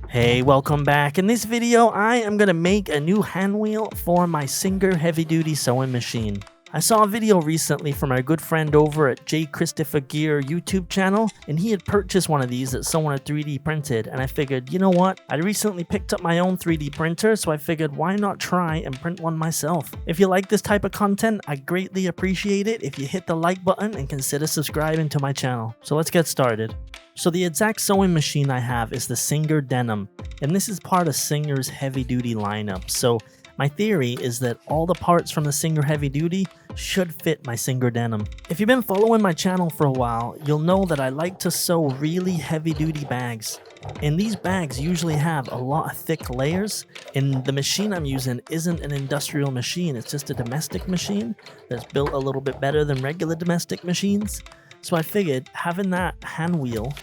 Hey, welcome back. In this video, I am going to make a new hand wheel for my Singer heavy duty sewing machine. I saw a video recently from our good friend over at J. Christopher Gear YouTube channel, and he had purchased one of these that someone had 3D printed, and I figured, you know what? I recently picked up my own 3D printer, so I figured why not try and print one myself. If you like this type of content, I greatly appreciate it if you hit the like button and consider subscribing to my channel. So let's get started. So the exact sewing machine I have is the Singer Denim, and this is part of Singer's heavy duty lineup. So my theory is that all the parts from the Singer heavy duty should fit my Singer Denim. If you've been following my channel for a while, you'll know that I like to sew really heavy duty bags. And these bags usually have a lot of thick layers, and the machine I'm using isn't an industrial machine, it's just a domestic machine that's built a little bit better than regular domestic machines. So I figured having that hand wheel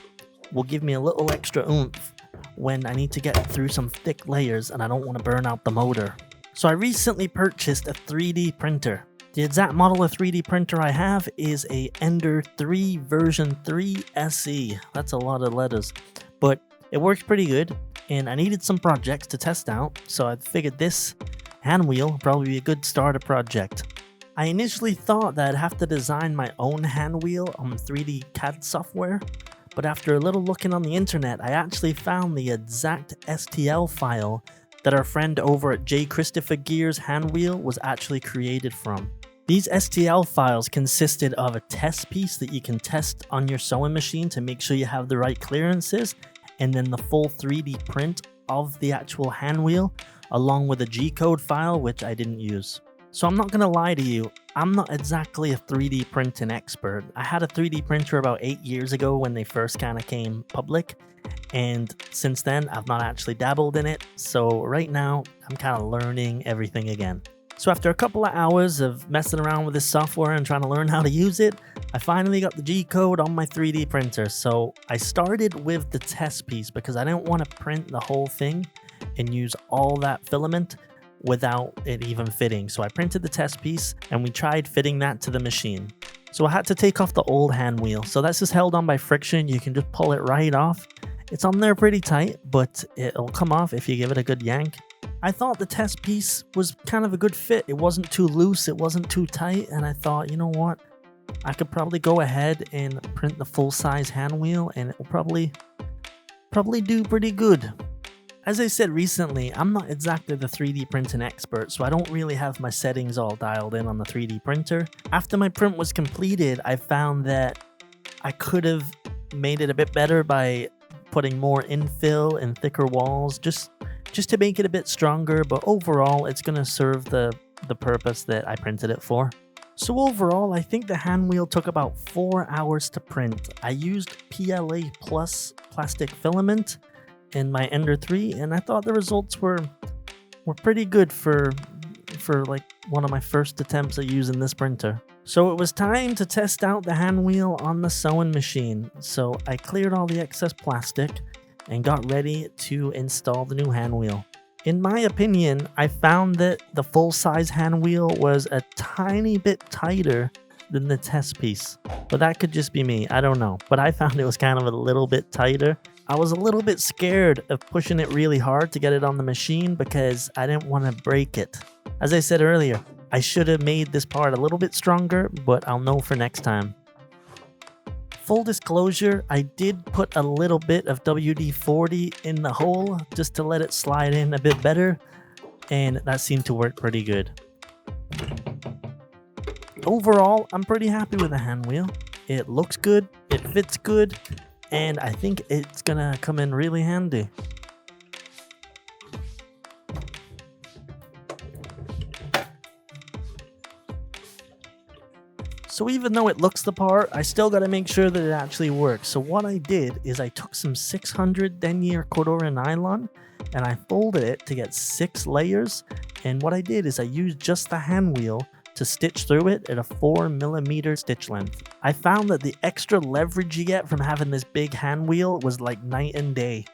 will give me a little extra oomph when I need to get through some thick layers and I don't want to burn out the motor. So I recently purchased a 3D printer. The exact model of 3D printer I have is a Ender 3 version 3 SE. That's a lot of letters, but it works pretty good, and I needed some projects to test out, so I figured this hand wheel would probably be a good starter project. I initially thought that I'd have to design my own hand wheel on 3D CAD software, but after a little looking on the internet, I actually found the exact STL file that our friend over at J. Christopher Gear's hand wheel was actually created from. These STL files consisted of a test piece that you can test on your sewing machine to make sure you have the right clearances, and then the full 3D print of the actual hand wheel, along with a G-code file, which I didn't use. So I'm not gonna lie to you, I'm not exactly a 3D printing expert. I had a 3D printer about 8 years ago when they first kind of came public, and since then I've not actually dabbled in it, so right now I'm kind of learning everything again. So after a couple of hours of messing around with this software and trying to learn how to use it, I finally got the G-code on my 3D printer. So I started with the test piece because I didn't want to print the whole thing and use all that filament without it even fitting. So I printed the test piece and we tried fitting that to the machine. So I had to take off the old hand wheel. So that's just held on by friction. You can just pull it right off. It's on there pretty tight, but it'll come off if you give it a good yank. I thought the test piece was kind of a good fit. It wasn't too loose, it wasn't too tight, and I thought, you know what? I could probably go ahead and print the full-size hand wheel and it will probably do pretty good. As I said recently, I'm not exactly the 3D printing expert, so I don't really have my settings all dialed in on the 3D printer. After my print was completed, I found that I could have made it a bit better by putting more infill and thicker walls, just to make it a bit stronger, but overall it's going to serve the purpose that I printed it for. So overall, I think the hand wheel took about 4 hours to print. I used PLA Plus plastic filament in my Ender 3, and I thought the results were pretty good for like one of my first attempts at using this printer. So it was time to test out the hand wheel on the sewing machine. So I cleared all the excess plastic and got ready to install the new hand wheel. In my opinion, I found that the full-size hand wheel was a tiny bit tighter than the test piece. But that could just be me, I don't know. But I found it was kind of a little bit tighter. I was a little bit scared of pushing it really hard to get it on the machine because I didn't want to break it. As I said earlier, I should have made this part a little bit stronger, but I'll know for next time. Full disclosure, I did put a little bit of WD-40 in the hole just to let it slide in a bit better, and that seemed to work pretty good. Overall, I'm pretty happy with the hand wheel. It looks good, it fits good, and I think it's gonna come in really handy. So even though it looks the part, I still gotta make sure that it actually works. So what I did is I took some 600 denier Cordura nylon and I folded it to get 6 layers. And what I did is I used just the hand wheel to stitch through it at a 4mm stitch length. I found that the extra leverage you get from having this big hand wheel was like night and day.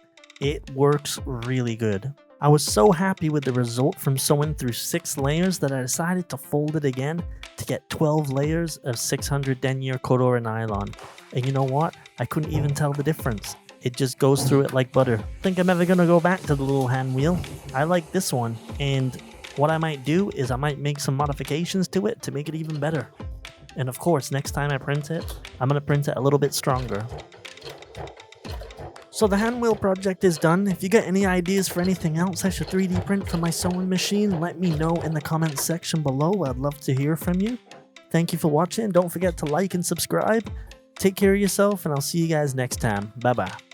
It works really good. I was so happy with the result from sewing through 6 layers that I decided to fold it again to get 12 layers of 600 denier Cordura nylon. And you know what? I couldn't even tell the difference. It just goes through it like butter. Think I'm ever gonna go back to the little hand wheel. I like this one, and what I might do is I might make some modifications to it to make it even better. And of course, next time I print it, I'm gonna print it a little bit stronger. So the hand wheel project is done. If you got any ideas for anything else I should 3D print for my sewing machine, let me know in the comments section below. I'd love to hear from you. Thank you for watching. Don't forget to like and subscribe. Take care of yourself, and I'll see you guys next time. Bye-bye.